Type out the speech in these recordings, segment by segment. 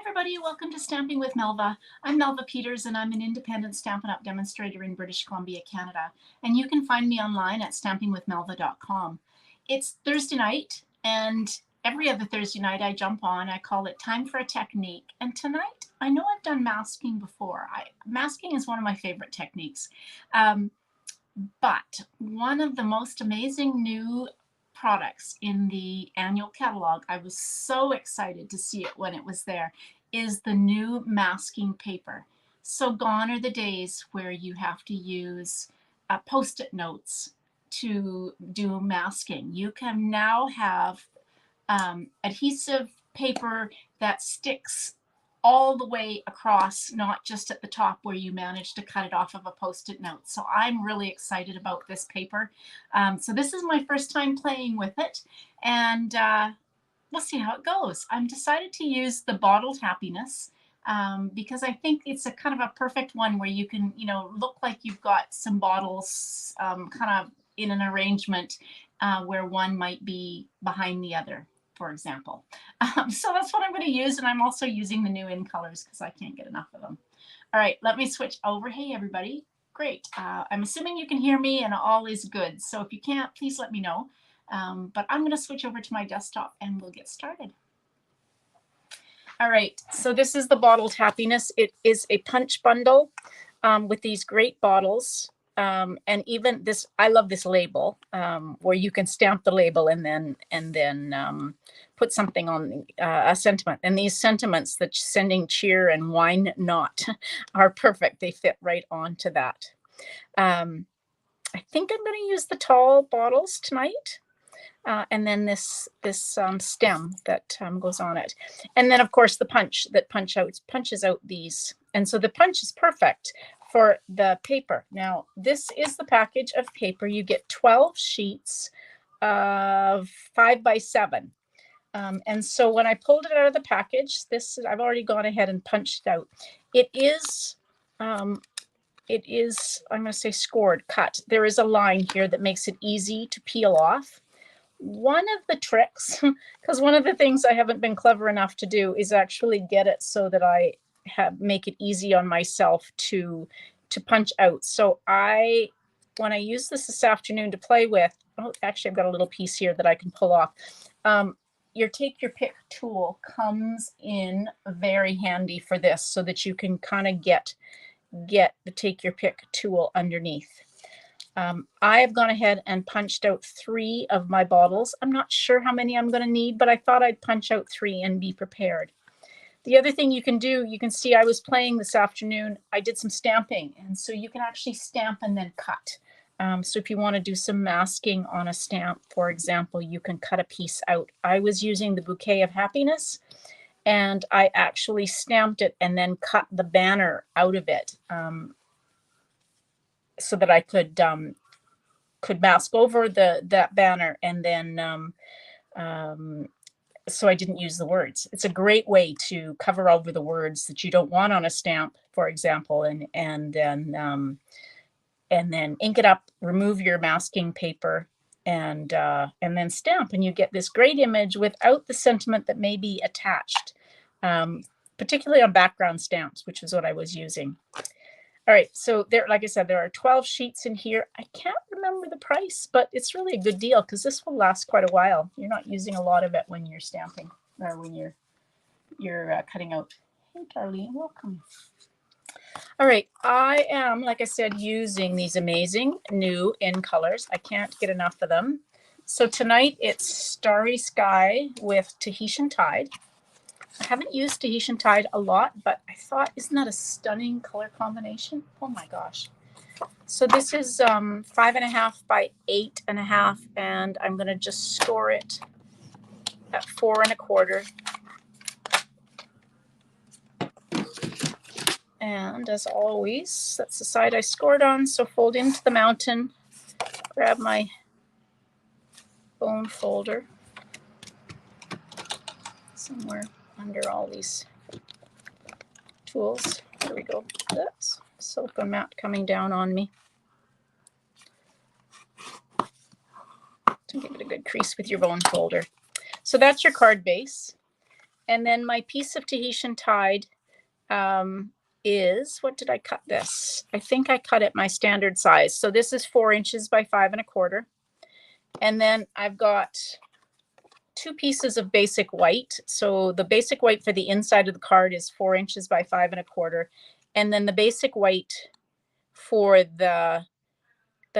everybody, welcome to Stamping with Melva. I'm Melva Peters and I'm an independent Stampin' Up! Demonstrator in British Columbia, Canada. And you can find me online at stampingwithmelva.com. It's Thursday night and every other Thursday night I jump on. I call it Time for a Technique. And tonight, I know I've done masking before. Masking is one of my favorite techniques. But one of the most amazing new products in the annual catalog, I was so excited to see it when it was there, is the new masking paper. So gone are the days where you have to use Post-it notes to do masking. You can now have adhesive paper that sticks all the way across, not just at the top where you manage to cut it off of a Post-it note. So I'm really excited about this paper. So this is my first time playing with it, and we'll see how it goes. I'm decided to use the Bottled Happiness because I think it's a kind of a perfect one where you can, look like you've got some bottles kind of in an arrangement where one might be behind the other, for example. So that's what I'm going to use, and I'm also using the new in colors because I can't get enough of them. All right, let me switch over. Hey everybody, great. I'm assuming you can hear me and all is good. So if you can't, please let me know. But I'm going to switch over to my desktop and we'll get started. All right, so this is the Bottled Happiness. It is a punch bundle with these great bottles. And even this, I love this label where you can stamp the label and then put something on a sentiment. And these sentiments that sending cheer and wine not are perfect. They fit right onto that. I think I'm going to use the tall bottles tonight. And then this stem that goes on it. And then, of course, the punch that punches out these. And so the punch is perfect for the paper. Now, this is the package of paper. You get 12 sheets of 5 by 7. And so when I pulled it out of the package, I've already gone ahead and punched out. It is, I'm going to say scored, cut. There is a line here that makes it easy to peel off. One of the tricks, because one of the things I haven't been clever enough to do is actually get it so that I make it easy on myself to punch out. So when I use this afternoon to play with, oh, actually I've got a little piece here that I can pull off. Your take your pick tool comes in very handy for this so that you can kind of get the take your pick tool underneath. I have gone ahead and punched out 3 of my bottles. I'm not sure how many I'm going to need, but I thought I'd punch out 3 and be prepared. The other thing you can do, you can see I was playing this afternoon. I did some stamping, and so you can actually stamp and then cut. So if you want to do some masking on a stamp, for example, you can cut a piece out. I was using the Bouquet of Happiness, and I actually stamped it and then cut the banner out of it so that I could mask over that banner, and then so I didn't use the words. It's a great way to cover over the words that you don't want on a stamp, for example, and then ink it up, remove your masking paper, and then stamp, and you get this great image without the sentiment that may be attached, particularly on background stamps, which is what I was using. All right, so there, like I said, there are 12 sheets in here. I can't remember the price, but it's really a good deal because this will last quite a while. You're not using a lot of it when you're stamping or when you're cutting out. Hey, Darlene, welcome. All right, I am, like I said, using these amazing new in colors. I can't get enough of them. So tonight it's Starry Sky with Tahitian Tide. I haven't used Tahitian Tide a lot, but I thought, isn't that a stunning color combination? Oh my gosh. So this is 5.5 by 8.5, and I'm going to just score it at 4 1/4. And as always, that's the side I scored on. So fold into the mountain, grab my bone folder somewhere under all these tools. There we go. That's silicone mat coming down on me. To give it a good crease with your bone folder. So that's your card base. And then my piece of Tahitian Tide is, what did I cut this? I think I cut it my standard size. So this is 4 inches by 5 1/4. And then I've got 2 pieces of basic white. So the basic white for the inside of the card is 4 inches by 5 1/4. And then the basic white for the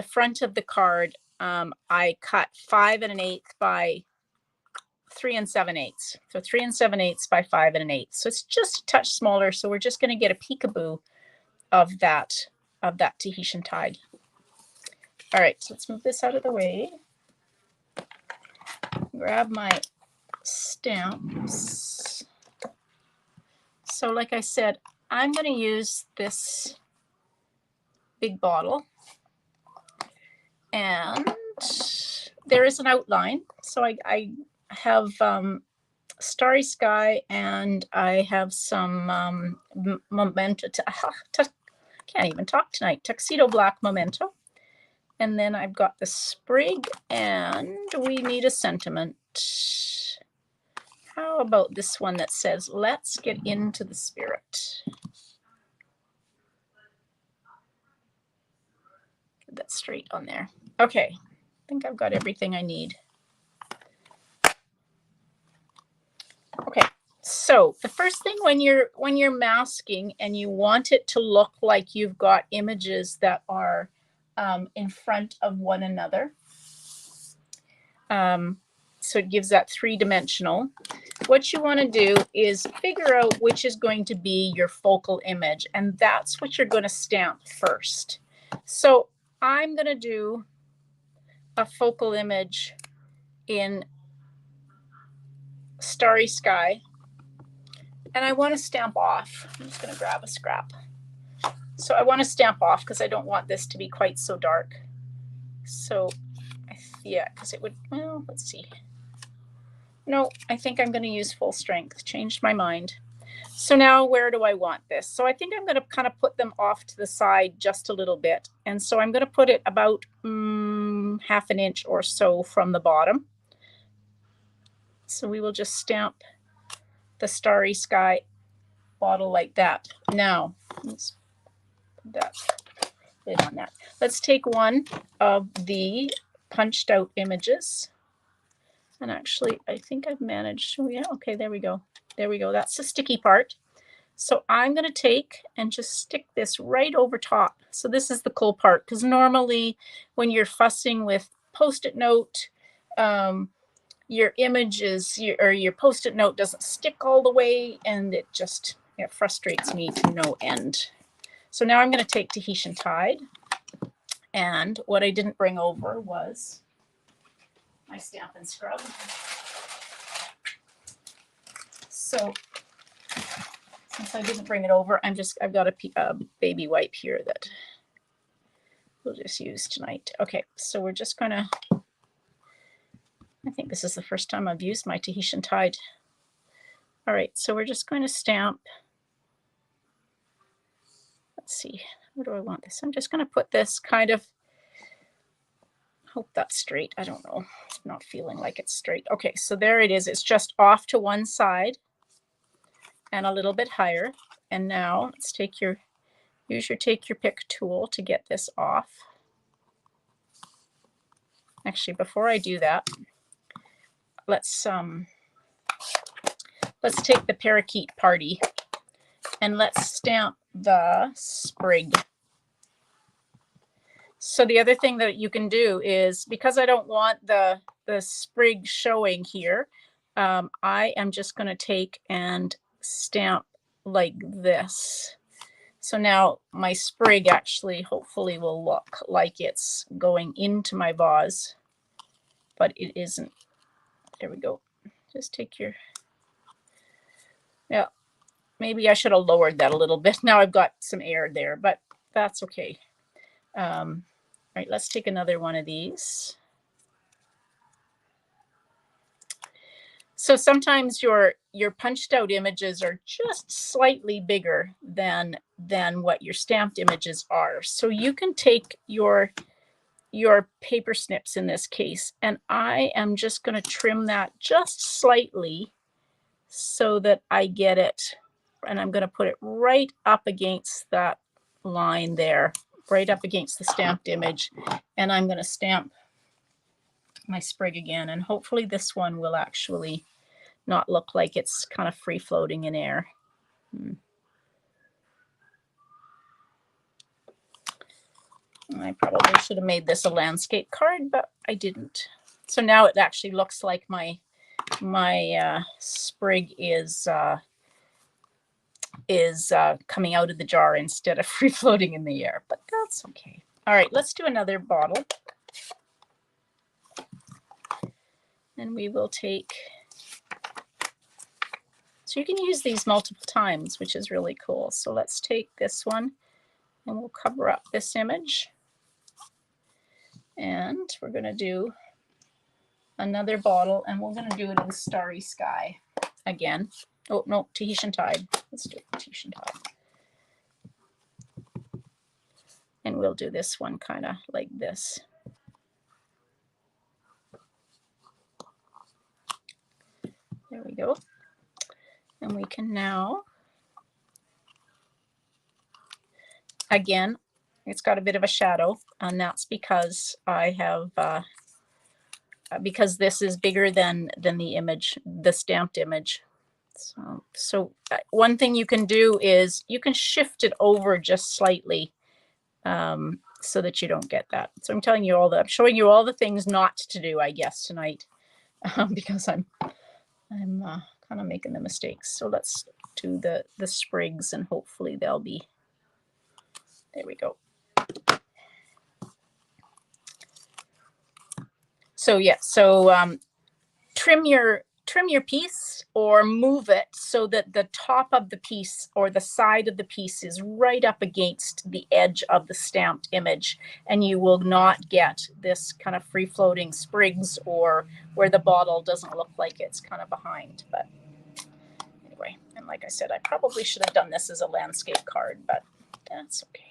front of the card, I cut 5 1/8 by 3 7/8. So 3 7/8 by 5 1/8. So it's just a touch smaller. So we're just going to get a peekaboo of that Tahitian Tide. All right, so let's move this out of the way. Grab my stamps. So like I said, I'm going to use this big bottle, and there is an outline. So I have Starry Sky, and I have some Memento. Can't even talk tonight. Tuxedo Black Memento. And then I've got the sprig, and we need a sentiment. How about this one that says, let's get into the spirit? Get that straight on there. Okay, I think I've got everything I need. Okay, so the first thing when you're masking and you want it to look like you've got images that are in front of one another, so it gives that 3-dimensional. What you want to do is figure out which is going to be your focal image, and that's what you're going to stamp first. So I'm going to do a focal image in Starry Sky, and I want to stamp off. I'm just going to grab a scrap. So I want to stamp off because I don't want this to be quite so dark. So yeah, because it would, well, let's see. No, I think I'm going to use full strength. Changed my mind. So now where do I want this? So I think I'm going to kind of put them off to the side just a little bit. And so I'm going to put it about 1/2 inch or so from the bottom. So we will just stamp the Starry Sky bottle like that. Now, let's put that lid on that. Let's take one of the punched out images. And actually, I think I've managed. Oh, yeah. Okay, there we go. There we go. That's the sticky part. So I'm going to take and just stick this right over top. So this is the cool part, because normally when you're fussing with Post-it note, your images or your Post-it note doesn't stick all the way, and it frustrates me to no end. So now I'm going to take Tahitian Tide, and what I didn't bring over was my Stampin' Scrub. So since I didn't bring it over, I've got a baby wipe here that we'll just use tonight. Okay, so we're just gonna, I think this is the first time I've used my Tahitian Tide. All right, so we're just going to stamp. Let's see, where do I want this? I'm just going to put this kind of, hope that's straight. I don't know. It's not feeling like it's straight. Okay, so there it is. It's just off to one side and a little bit higher. And now let's take your take your pick tool to get this off. Actually, before I do that, let's take the parakeet party and let's stamp the sprig. So the other thing that you can do is, because I don't want the sprig showing here, I am just going to take and stamp like this. So now my sprig actually hopefully will look like it's going into my vase, but it isn't. There we go. Just take your, yeah, maybe I should have lowered that a little bit. Now I've got some air there, but that's okay. All right, let's take another one of these. So sometimes your punched out images are just slightly bigger than what your stamped images are. So you can take your paper snips in this case, and I am just going to trim that just slightly so that I get it. And I'm going to put it right up against that line there, right up against the stamped image. And I'm going to stamp my sprig again. And hopefully this one will actually not look like it's kind of free floating in air. I probably should have made this a landscape card, but I didn't. So now it actually looks like my sprig is coming out of the jar instead of free floating in the air, but that's okay. All right, let's do another bottle. And we will take, so you can use these multiple times, which is really cool. So let's take this one and we'll cover up this image. And we're going to do another bottle, and we're going to do it in Starry Sky again. Oh, no, Tahitian Tide. Let's do Tahitian Tide. And we'll do this one kind of like this. There we go. And we can now, again, it's got a bit of a shadow, and that's because I have, because this is bigger than the image, the stamped image. So one thing you can do is you can shift it over just slightly so that you don't get that. So I'm telling you I'm showing you all the things not to do, I guess, tonight, because I'm kind of making the mistakes. So let's do the sprigs, and hopefully they'll be, there we go. So yeah, so trim your piece or move it so that the top of the piece or the side of the piece is right up against the edge of the stamped image, and you will not get this kind of free floating sprigs or where the bottle doesn't look like it's kind of behind. But anyway, and like I said, I probably should have done this as a landscape card, but that's okay.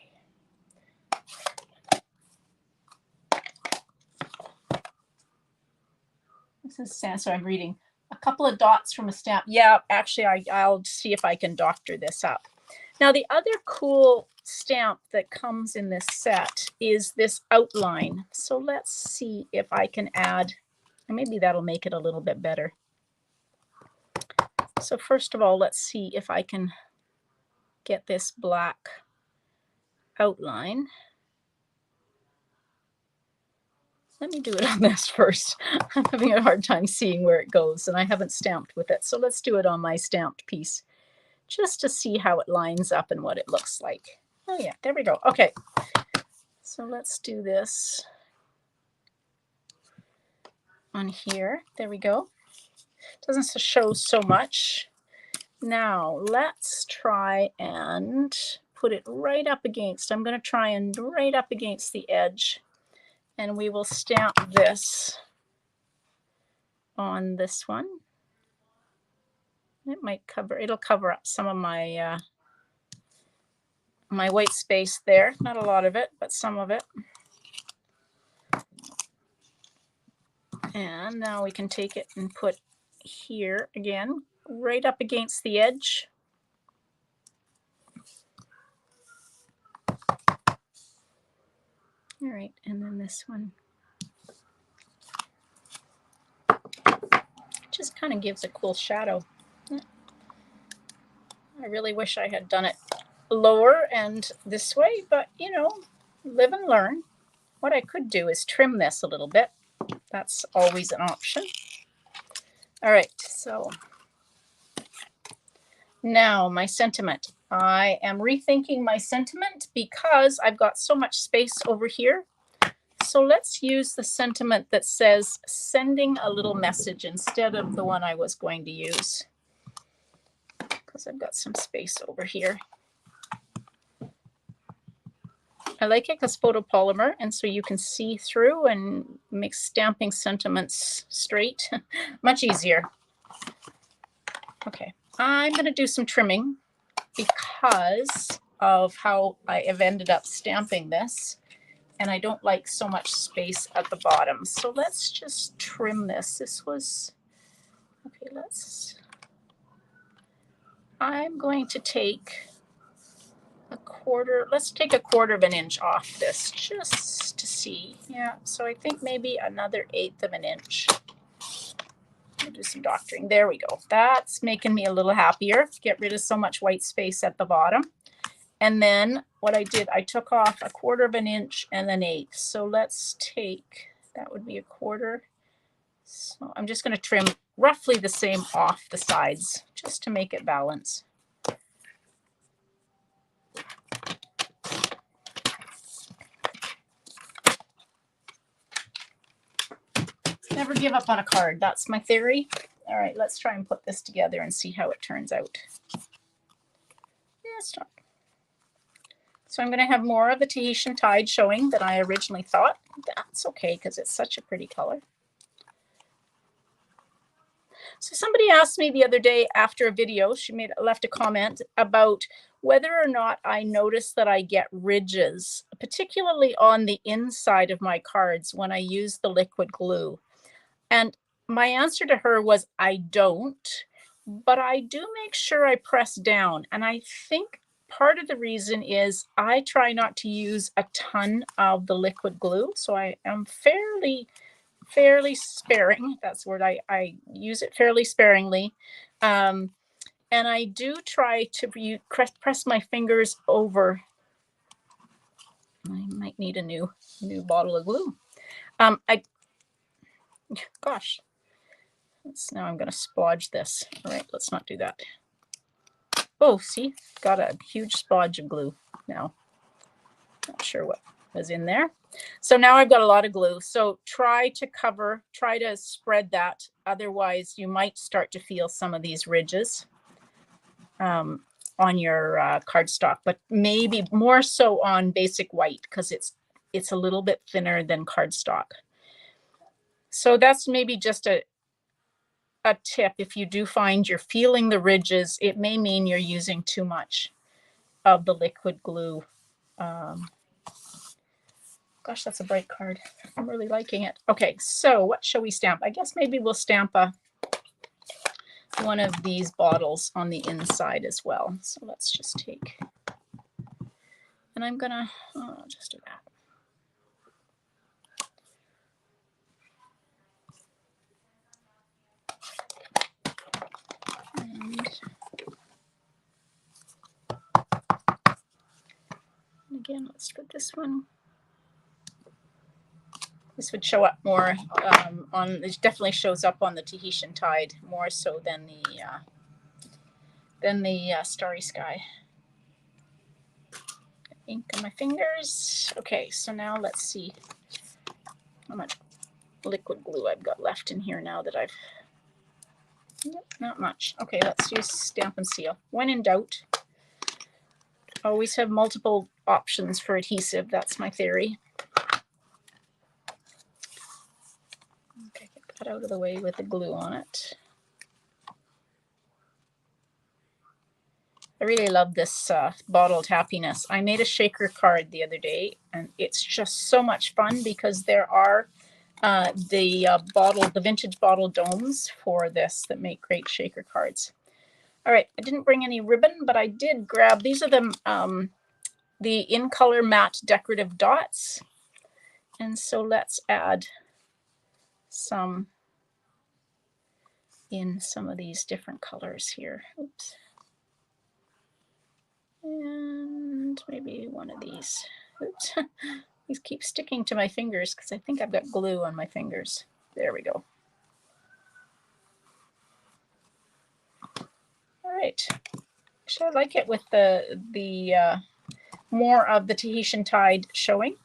This is Sam, so I'm reading a couple of dots from a stamp. Yeah, actually, I'll see if I can doctor this up. Now, the other cool stamp that comes in this set is this outline. So let's see if I can add, and maybe that'll make it a little bit better. So first of all, let's see if I can get this black outline. Let me do it on this first. I'm having a hard time seeing where it goes, and I haven't stamped with it. So let's do it on my stamped piece just to see how it lines up and what it looks like. Oh yeah, there we go. Okay, so let's do this on here. There we go. Doesn't show so much. Now let's try and put it right up against, I'm going to try and right up against the edge. And we will stamp this on this one. It might cover, it'll cover up some of my my white space there. Not a lot of it, but some of it. And now we can take it and put here again, right up against the edge. All right, and then this one. Just kind of gives a cool shadow. I really wish I had done it lower and this way, but you know, live and learn. What I could do is trim this a little bit. That's always an option. All right, so now my sentiment. I am rethinking my sentiment because I've got so much space over here. So let's use the sentiment that says sending a little message instead of the one I was going to use, because I've got some space over here. I like it because photopolymer, and so you can see through and make stamping sentiments straight much easier. Okay, I'm going to do some trimming because of how I have ended up stamping this. And I don't like so much space at the bottom. So let's just trim this. This was, okay, let's I'm going to take a quarter, let's take a quarter of an inch off this just to see. Yeah, so I think maybe another 1/8 of an inch. I'll do some doctoring. There we go. That's making me a little happier. Get rid of so much white space at the bottom. And then what I did, I took off a quarter of an inch and an 1/8. So let's take, that would be a quarter. So I'm just going to trim roughly the same off the sides just to make it balance. Never give up on a card. That's my theory. All right, let's try and put this together and see how it turns out. Yeah, stop. So I'm going to have more of the Tahitian Tide showing than I originally thought. That's okay because it's such a pretty color. So somebody asked me the other day after a video, she left a comment about whether or not I notice that I get ridges, particularly on the inside of my cards when I use the liquid glue. And my answer to her was, I don't, but I do make sure I press down. And I think part of the reason is I try not to use a ton of the liquid glue. So I am fairly sparing. That's the word. I use it fairly sparingly. And I do try to press my fingers over. I might need a new bottle of glue. Gosh, now I'm going to splodge this. All right, let's not do that. Oh, see, got a huge splodge of glue now. Not sure what was in there. So now I've got a lot of glue. So try to spread that. Otherwise, you might start to feel some of these ridges on your cardstock, but maybe more so on basic white because it's a little bit thinner than cardstock. So that's maybe just a tip. If you do find you're feeling the ridges, it may mean you're using too much of the liquid glue. Gosh, that's a bright card. I'm really liking it. Okay, so what shall we stamp? I guess maybe we'll stamp one of these bottles on the inside as well. So let's just take, and I'm gonna just do that. And again, let's put this one. This would show up more it definitely shows up on the Tahitian Tide more so than the Starry Sky. Ink on my fingers. Okay, so now let's see how much liquid glue I've got left in here now that I've, not much. Okay, let's use Stampin' Seal. When in doubt, always have multiple options for adhesive. That's my theory. Okay, get that out of the way with the glue on it. I really love this bottled happiness. I made a shaker card the other day, and it's just so much fun because there are the vintage bottle domes for this that make great shaker cards. All right, I didn't bring any ribbon, but I did grab, these are the In Color Matte Decorative Dots. And so let's add some in some of these different colors here. Oops. And maybe one of these. Oops. These keep sticking to my fingers because I think I've got glue on my fingers. There we go. All right. Actually, I like it with the more of the Tahitian Tide showing.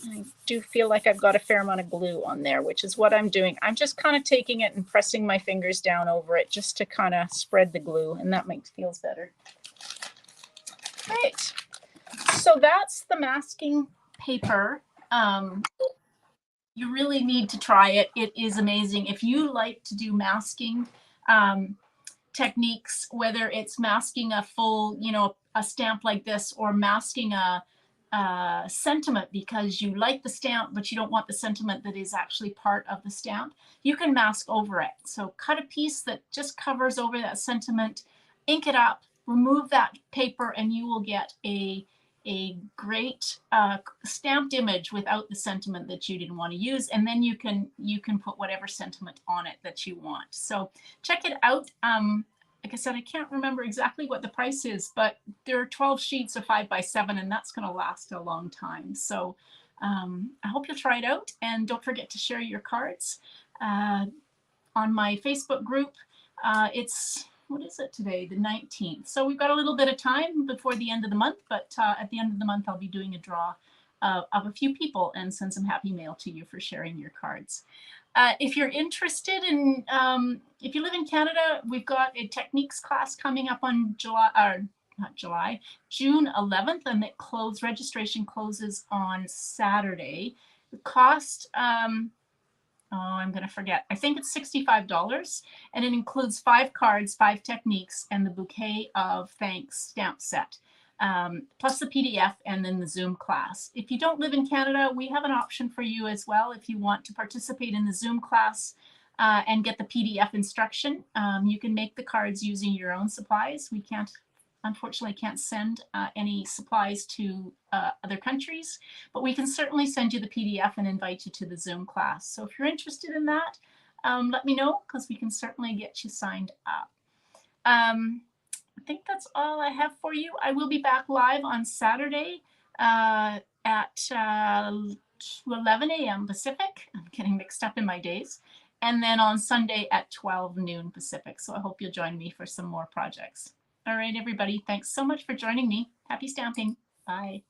I do feel like I've got a fair amount of glue on there, which is what I'm doing. I'm just kind of taking it and pressing my fingers down over it just to kind of spread the glue, and that feels better. All right. So that's the masking paper. You really need to try it. It is amazing. If you like to do masking techniques, whether it's masking a full, a stamp like this or masking a sentiment because you like the stamp, but you don't want the sentiment that is actually part of the stamp, you can mask over it. So cut a piece that just covers over that sentiment, ink it up, remove that paper, and you will get a great stamped image without the sentiment that you didn't want to use. And then you can put whatever sentiment on it that you want. So check it out. Like I said, I can't remember exactly what the price is, but there are 12 sheets of 5x7, and that's going to last a long time. So I hope you'll try it out, and don't forget to share your cards on my Facebook group. It's, what is it today? The 19th. So we've got a little bit of time before the end of the month, but at the end of the month, I'll be doing a draw of a few people and send some happy mail to you for sharing your cards. If you're interested in, if you live in Canada, we've got a techniques class coming up on June 11th, and registration closes on Saturday. The cost, oh, I'm going to forget. I think it's $65, and it includes 5 cards, 5 techniques, and the bouquet of thanks stamp set, plus the PDF and then the Zoom class. If you don't live in Canada, we have an option for you as well. If you want to participate in the Zoom class and get the PDF instruction, you can make the cards using your own supplies. We unfortunately can't send any supplies to other countries, but we can certainly send you the PDF and invite you to the Zoom class. So if you're interested in that, let me know, because we can certainly get you signed up. I think that's all I have for you. I will be back live on Saturday at 11 a.m. Pacific. I'm getting mixed up in my days. And then on Sunday at 12 noon Pacific. So I hope you'll join me for some more projects. All right, everybody. Thanks so much for joining me. Happy stamping. Bye.